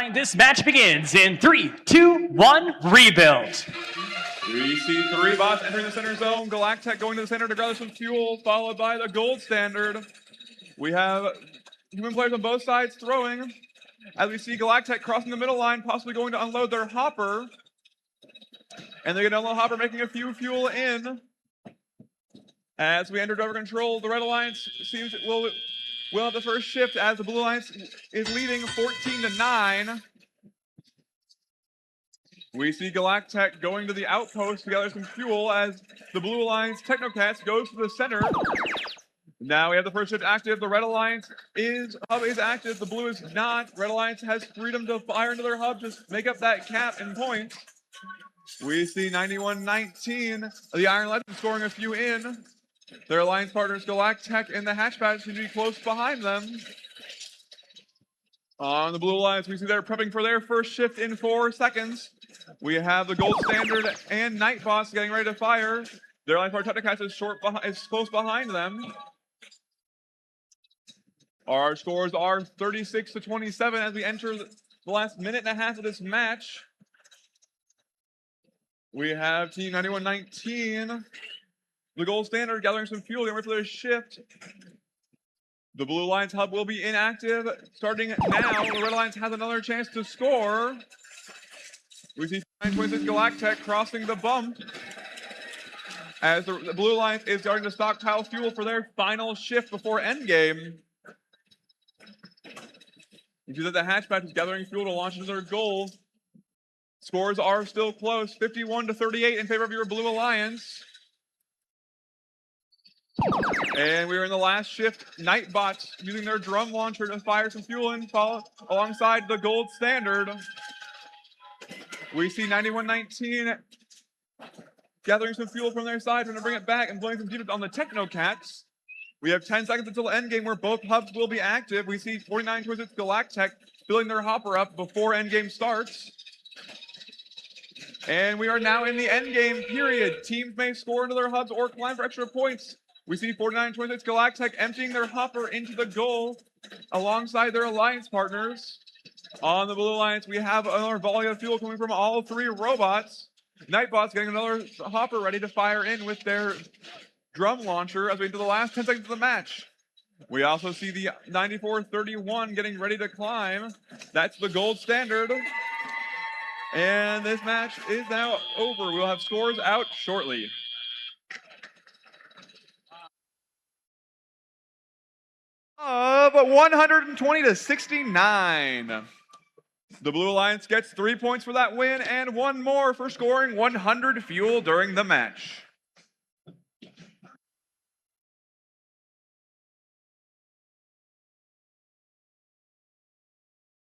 Alright, this match begins in 3, 2, 1, rebuild. We see three bots entering the center zone. Galactech going to the center to gather some fuel, followed by the gold standard. We have human players on both sides throwing. As we see Galactech crossing the middle line, possibly going to unload their hopper. And they're going to unload hopper, making a few fuel in. As we enter driver control, the Red Alliance seems will have the first shift as the Blue Alliance is leading 14-9. We see Galactech going to the outpost to gather some fuel as the Blue Alliance Technocats goes to the center. Now we have the first shift active. The Red Alliance hub is active. The Blue is not. Red Alliance has freedom to fire into their hub to make up that cap in points. We see 91-19. The Iron Legend scoring a few in. Their alliance partners Galactech and the Hatchbats seem to be close behind them. On the Blue Alliance, we see they're prepping for their first shift in 4 seconds. We have the Gold Standard and Nightbots getting ready to fire. Their alliance partner Technocats is close behind them. Our scores are 36-27 as we enter the last minute and a half of this match. We have Team 91-19. The Gold Standard gathering some fuel, getting ready for their shift. The Blue Alliance hub will be inactive starting now. The Red Alliance has another chance to score. We see 926 Galactech crossing the bump as the Blue Alliance is starting to stockpile fuel for their final shift before endgame. You see that the Hatchback is gathering fuel to launch into their goal. Scores are still close, 51-38 in favor of your Blue Alliance. And we are in the last shift. Nightbots using their drum launcher to fire some fuel in alongside the Gold Standard. We see 91-19 gathering some fuel from their side, trying to bring it back and blowing some defense on the Technocats. We have 10 seconds until endgame where both hubs will be active. We see 49-26 Galactech filling their hopper up before endgame starts. And we are now in the endgame period. Teams may score into their hubs or climb for extra points. We see 49-26 Galactech emptying their hopper into the goal alongside their alliance partners. On the Blue Alliance, we have another volley of fuel coming from all 3 robots. Nightbots getting another hopper ready to fire in with their drum launcher as we enter the last 10 seconds of the match. We also see the 94-31 getting ready to climb. That's the Gold Standard. And this match is now over. We'll have scores out shortly. Of 120-69. The Blue Alliance gets 3 points for that win and 1 more for scoring 100 fuel during the match.